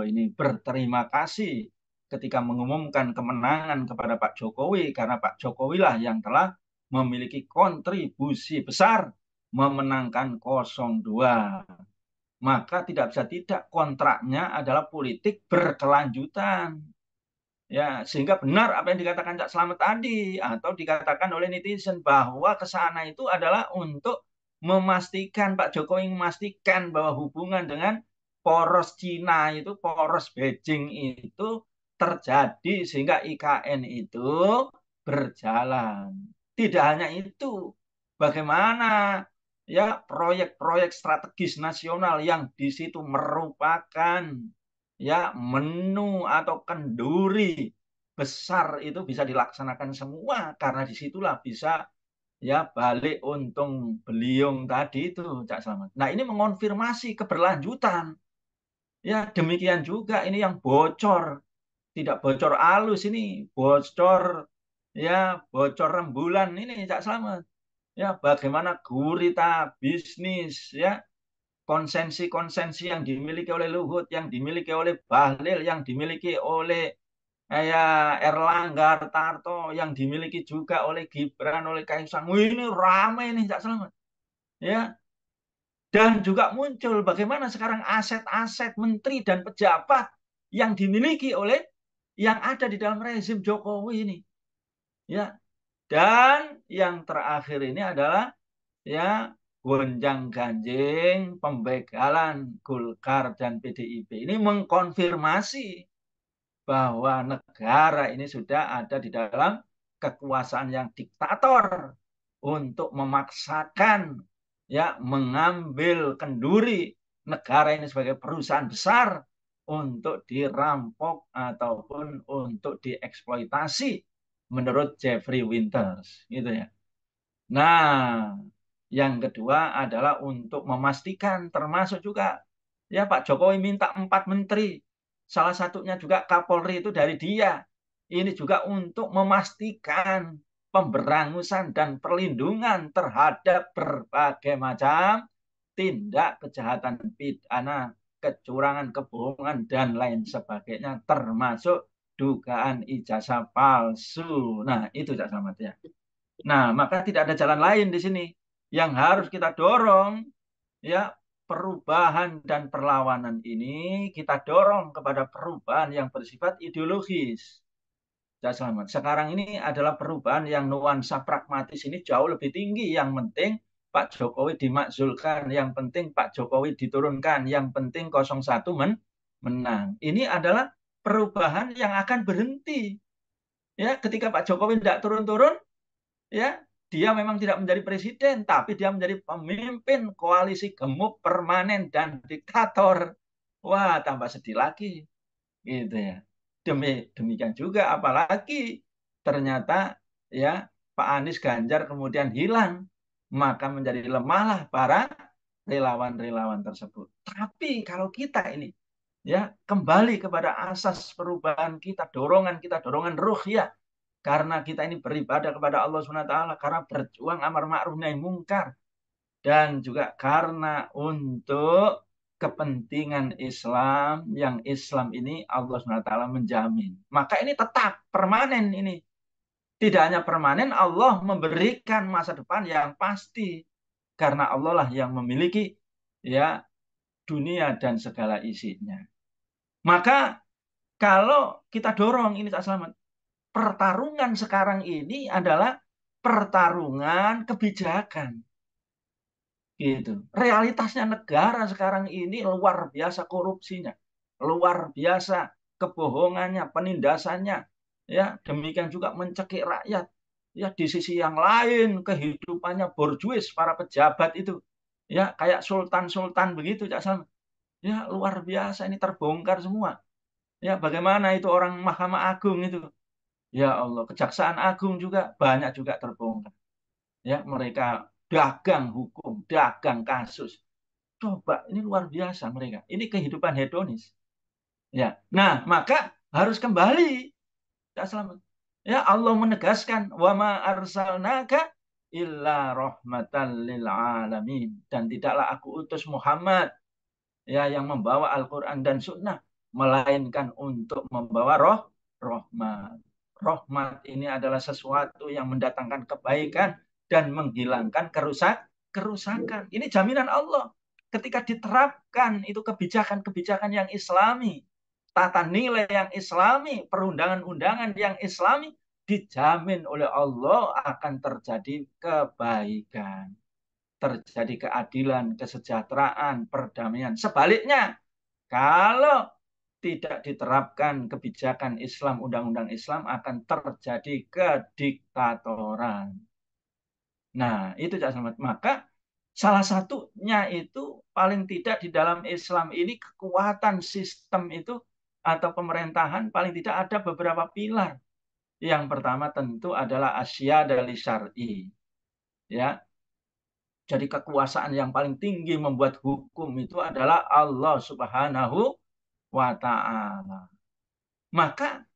ini berterima kasih ketika mengumumkan kemenangan kepada Pak Jokowi karena Pak Jokowi lah yang telah memiliki kontribusi besar memenangkan 02. Maka tidak bisa tidak kontraknya adalah politik berkelanjutan. Ya, sehingga benar apa yang dikatakan Cak Slamet tadi atau dikatakan oleh netizen bahwa ke sana itu adalah untuk memastikan Pak Jokowi memastikan bahwa hubungan dengan poros Cina itu, poros Beijing itu terjadi sehingga IKN itu berjalan. Tidak hanya itu, bagaimana ya proyek-proyek strategis nasional yang di situ merupakan ya menu atau kenduri besar itu bisa dilaksanakan semua karena disitulah bisa ya balik untung beliung tadi itu Cak Slamet. Nah ini mengonfirmasi keberlanjutan. Ya demikian juga ini yang bocor, tidak bocor halus ini, bocor ya bocor rembulan ini Cak Slamet. Ya bagaimana gurita bisnis ya konsensi-konsensi yang dimiliki oleh Luhut, yang dimiliki oleh Bahlil, yang dimiliki oleh Erlangga Hartarto, yang dimiliki juga oleh Gibran, oleh Kaisang. Wih, ini ramai nih, Cak Selamat. Ya, dan juga muncul bagaimana sekarang aset-aset menteri dan pejabat yang dimiliki oleh yang ada di dalam rezim Jokowi ini. Ya, dan yang terakhir ini adalah ya gonjang-ganjing pembegalan Golkar dan PDIP ini mengkonfirmasi bahwa negara ini sudah ada di dalam kekuasaan yang diktator untuk memaksakan ya mengambil kenduri negara ini sebagai perusahaan besar untuk dirampok ataupun untuk dieksploitasi menurut Jeffrey Winters gitu ya. Nah, yang kedua adalah untuk memastikan termasuk juga ya Pak Jokowi minta 4 menteri. Salah satunya juga Kapolri itu dari dia. Ini juga untuk memastikan pemberangusan dan perlindungan terhadap berbagai macam tindak kejahatan pidana, kecurangan, kebohongan, dan lain sebagainya, termasuk dugaan ijazah palsu. Nah, itu Cak Selamat ya. Nah, maka tidak ada jalan lain di sini. Yang harus kita dorong, ya, perubahan dan perlawanan ini kita dorong kepada perubahan yang bersifat ideologis. Ya, selamat. Sekarang ini adalah perubahan yang nuansa pragmatis ini jauh lebih tinggi. Yang penting Pak Jokowi dimakzulkan, yang penting Pak Jokowi diturunkan, yang penting 01 menang. Ini adalah perubahan yang akan berhenti. Ya, ketika Pak Jokowi tidak turun-turun, ya dia memang tidak menjadi presiden, tapi dia menjadi pemimpin koalisi gemuk permanen dan diktator. Wah, tambah sedih lagi, gitu ya. Demikian juga, apalagi ternyata ya Pak Anies Ganjar kemudian hilang, maka menjadi lemahlah para relawan-relawan tersebut. Tapi kalau kita ini ya kembali kepada asas perubahan kita, dorongan ruh ya, karena kita ini beribadah kepada Allah SWT, karena berjuang amar ma'ruf nahi mungkar, dan juga karena untuk kepentingan Islam, yang Islam ini Allah SWT menjamin. Maka ini tetap permanen ini. Tidak hanya permanen, Allah memberikan masa depan yang pasti. Karena Allah lah yang memiliki ya dunia dan segala isinya. Maka kalau kita dorong ini tak selamat, pertarungan sekarang ini adalah pertarungan kebijakan. Gitu. Realitasnya negara sekarang ini luar biasa korupsinya, luar biasa kebohongannya, penindasannya, ya demikian juga mencekik rakyat. Ya di sisi yang lain kehidupannya borjuis para pejabat itu, ya kayak sultan-sultan begitu, Cak Salman. Ya luar biasa ini terbongkar semua. Ya bagaimana itu orang Mahkamah Agung itu? Ya Allah, Kejaksaan Agung juga banyak juga terbongkar. Ya mereka dagang hukum, dagang kasus. Coba, ini luar biasa mereka. Ini kehidupan hedonis. Ya. Nah, maka harus kembali. Ya, selamat. Ya, Allah menegaskan wa ma arsalnaka illa rahmatan lil alamin, dan tidaklah aku utus Muhammad ya yang membawa Al-Qur'an dan Sunnah melainkan untuk membawa rahmat. Rahmat ini adalah sesuatu yang mendatangkan kebaikan dan menghilangkan kerusakan. Ini jaminan Allah. Ketika diterapkan itu kebijakan-kebijakan yang Islami, tata nilai yang Islami, perundangan-undangan yang Islami, dijamin oleh Allah akan terjadi kebaikan, terjadi keadilan, kesejahteraan, perdamaian. Sebaliknya, kalau tidak diterapkan kebijakan Islam, undang-undang Islam, akan terjadi kediktatoran. Nah, itu Cak Selamat. Maka salah satunya itu paling tidak di dalam Islam ini kekuatan sistem itu atau pemerintahan paling tidak ada beberapa pilar. Yang pertama tentu adalah asya dari syar'i. Ya, jadi kekuasaan yang paling tinggi membuat hukum itu adalah Allah Subhanahu wa Ta'ala. Maka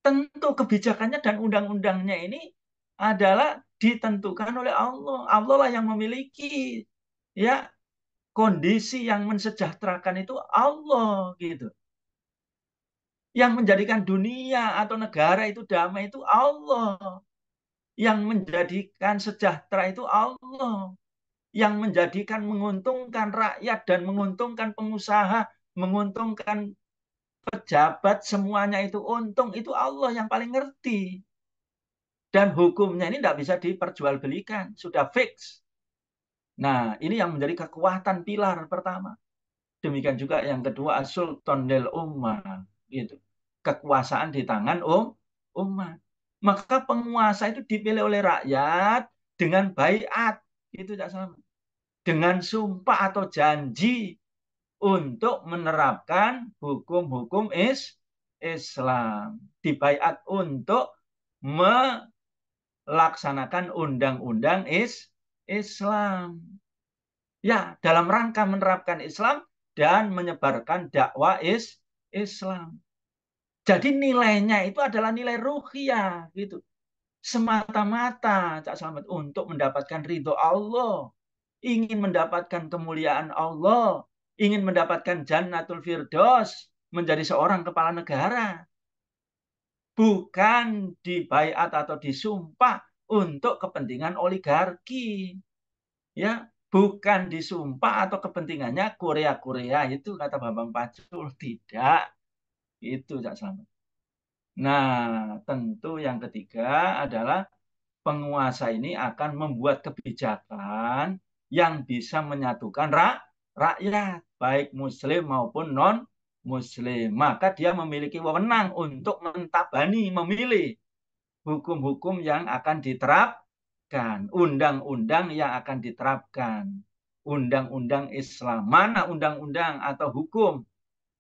tentu kebijakannya dan undang-undangnya ini adalah ditentukan oleh Allah. Allah lah yang memiliki ya kondisi yang mensejahterakan itu Allah gitu. Yang menjadikan dunia atau negara itu damai itu Allah. Yang menjadikan sejahtera itu Allah. Yang menjadikan menguntungkan rakyat dan menguntungkan pengusaha, menguntungkan pejabat, semuanya itu untung, itu Allah yang paling ngerti. Dan hukumnya ini tidak bisa diperjualbelikan, sudah fix. Nah, ini yang menjadi kekuatan pilar pertama. Demikian juga yang kedua, as-sultan del ummah, gitu. Kekuasaan di tangan umat. Maka penguasa itu dipilih oleh rakyat dengan baiat, gitu Cak Selamat. Dengan sumpah atau janji untuk menerapkan hukum-hukum Islam. Dibaiat untuk melaksanakan undang-undang Islam. Ya, dalam rangka menerapkan Islam dan menyebarkan dakwah Islam. Jadi nilainya itu adalah nilai ruhiyah gitu. Semata-mata Cak Selamat untuk mendapatkan ridho Allah, ingin mendapatkan kemuliaan Allah, ingin mendapatkan Jannatul Firdaus, menjadi seorang kepala negara. Bukan dibaiat atau disumpah untuk kepentingan oligarki. Ya, bukan disumpah atau kepentingannya Korea-Korea itu kata Bambang Pacul, tidak. Itu Cak Selamat. Nah, tentu yang ketiga adalah penguasa ini akan membuat kebijakan yang bisa menyatukan rakyat, baik muslim maupun non-muslim. Maka dia memiliki wewenang untuk mentabani, memilih hukum-hukum yang akan diterapkan, undang-undang yang akan diterapkan, undang-undang Islam. Mana undang-undang atau hukum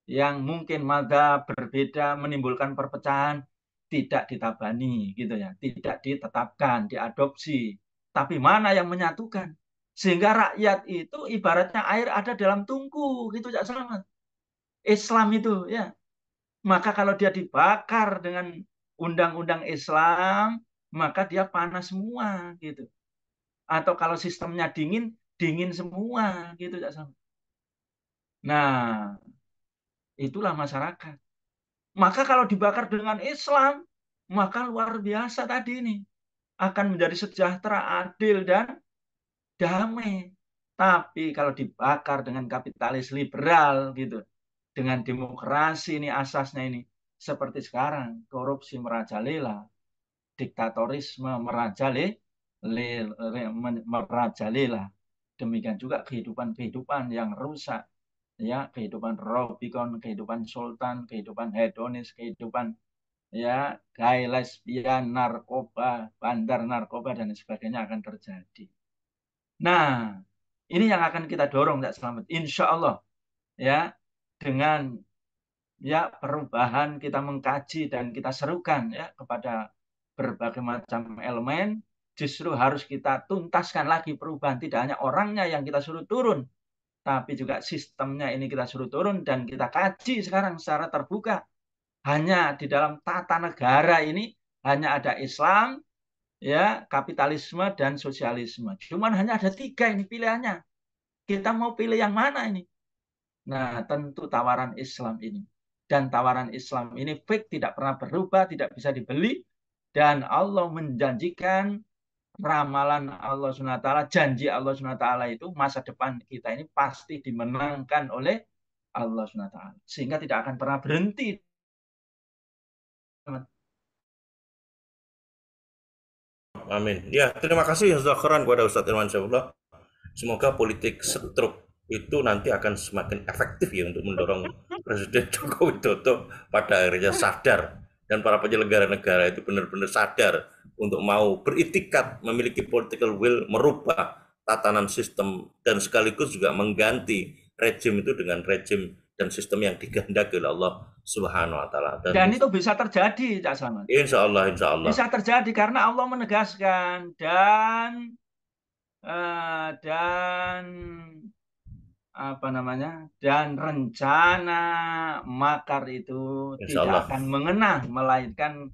yang mungkin madzhab berbeda menimbulkan perpecahan, tidak ditabani gitu ya, tidak ditetapkan, diadopsi. Tapi mana yang menyatukan? Sehingga rakyat itu ibaratnya air ada dalam tungku gitu Cak Selamat. Islam itu ya. Maka kalau dia dibakar dengan undang-undang Islam, maka dia panas semua gitu. Atau kalau sistemnya dingin, dingin semua gitu Cak Selamat. Nah, itulah masyarakat. Maka kalau dibakar dengan Islam, maka luar biasa tadi ini. Akan menjadi sejahtera, adil, dan damai. Tapi kalau dibakar dengan kapitalis liberal gitu, dengan demokrasi ini asasnya ini, seperti sekarang, korupsi merajalela, diktatorisme merajalela. Demikian juga kehidupan-kehidupan yang rusak, ya, kehidupan Robicon, kehidupan sultan, kehidupan hedonis, kehidupan ya gay, lesbian, narkoba, bandar narkoba dan sebagainya akan terjadi. Nah, ini yang akan kita dorong, Cak Slamet. Insya Allah, ya, dengan ya perubahan kita mengkaji dan kita serukan ya kepada berbagai macam elemen, justru harus kita tuntaskan lagi perubahan. Tidak hanya orangnya yang kita suruh turun, tapi juga sistemnya ini kita suruh turun dan kita kaji sekarang secara terbuka. Hanya di dalam tata negara ini hanya ada Islam, ya, kapitalisme dan sosialisme. Cuman hanya ada 3 ini pilihannya. Kita mau pilih yang mana ini? Nah, tentu tawaran Islam ini. Dan tawaran Islam ini fix, tidak pernah berubah, tidak bisa dibeli. Dan Allah menjanjikan ramalan Allah SWT, janji Allah SWT itu masa depan kita ini pasti dimenangkan oleh Allah SWT. Sehingga tidak akan pernah berhenti. Amin. Ya, terima kasih Jazakallahu kepada Ustadz Irwan Syaifullah. Semoga politik setruk itu nanti akan semakin efektif ya untuk mendorong Presiden Joko Widodo pada akhirnya sadar, dan para penyelenggara negara itu benar-benar sadar untuk mau beritikat, memiliki political will, merubah tatanan sistem dan sekaligus juga mengganti rejim itu dengan rejim dan sistem yang dikehendaki oleh Allah Subhanahu wa taala. Dan itu bisa terjadi, Cak Slamet. Insya Allah. Bisa terjadi karena Allah menegaskan dan apa namanya, dan rencana makar itu tidak akan mengena, melainkan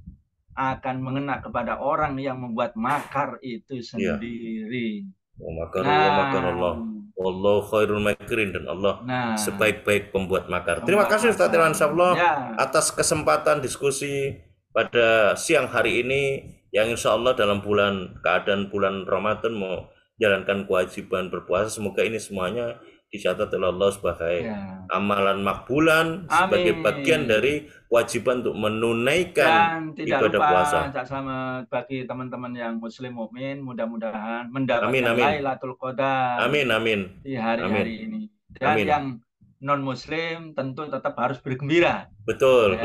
akan mengena kepada orang yang membuat makar itu sendiri. Wallahu khairul makirin, dan Allah sebaik-baik pembuat makar. Terima kasih Ustaz Irwan Syaifullah atas kesempatan diskusi pada siang hari ini, yang insya Allah dalam keadaan bulan Ramadan mau jalankan kewajiban berpuasa. Semoga ini semuanya dicatat oleh Allah sebagai amalan makbulan, sebagai bagian dari kewajiban untuk menunaikan ibadah puasa. Dan tidak lupa, selamat bagi teman-teman yang muslim mukmin, mudah-mudahan mendapatkan Lailatul Qadar. Amin. Di hari-hari ini. Dan yang non muslim tentu tetap harus bergembira. Betul.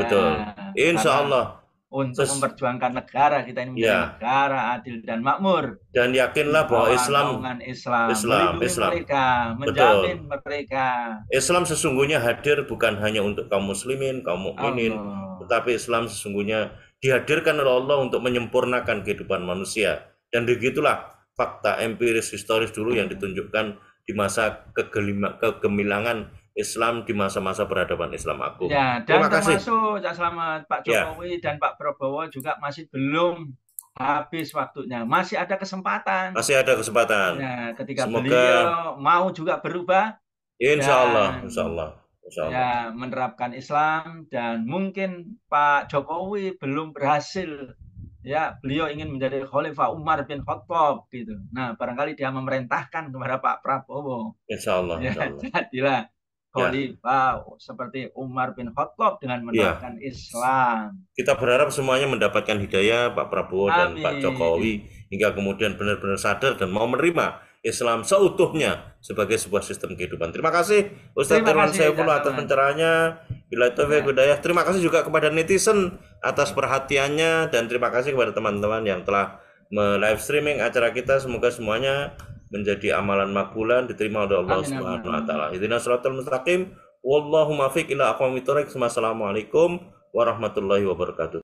Insya Allah. Untuk memperjuangkan negara kita ini menjadi negara adil dan makmur. Dan yakinlah bahwa Islam mereka, menjamin mereka. Islam sesungguhnya hadir bukan hanya untuk kaum muslimin, kaum mukminin, tetapi Islam sesungguhnya dihadirkan oleh Allah untuk menyempurnakan kehidupan manusia. Dan begitulah fakta empiris historis dulu yang ditunjukkan di masa kegemilangan Islam, di masa-masa peradaban Islam agung. Ya, dan termasuk Cak Slamet, Pak Jokowi dan Pak Prabowo juga masih belum habis waktunya. Masih ada kesempatan. Ya, ketika beliau mau juga berubah. Insya Allah. Ya, menerapkan Islam, dan mungkin Pak Jokowi belum berhasil. Ya, beliau ingin menjadi Khalifah Umar bin Khattab gitu. Nah, barangkali dia memerintahkan kepada Pak Prabowo. Insya Allah. Jadilah Khalifah seperti Umar bin Khattab dengan menerapkan Islam. Kita berharap semuanya mendapatkan hidayah, Pak Prabowo dan Pak Jokowi, hingga kemudian benar-benar sadar dan mau menerima Islam seutuhnya sebagai sebuah sistem kehidupan. Terima kasih Ustadz Irwan Syaifullah atas pencerahannya. Bila taufiq hidayah. Terima kasih juga kepada netizen atas perhatiannya, dan terima kasih kepada teman-teman yang telah live streaming acara kita. Semoga semuanya menjadi amalan makbulan, diterima oleh Allah Subhanahu wa taala. Ihdinas shiratal mustaqim. Wallahu muwaffiq ila aqwamit thoriq. Wassalamualaikum warahmatullahi wabarakatuh.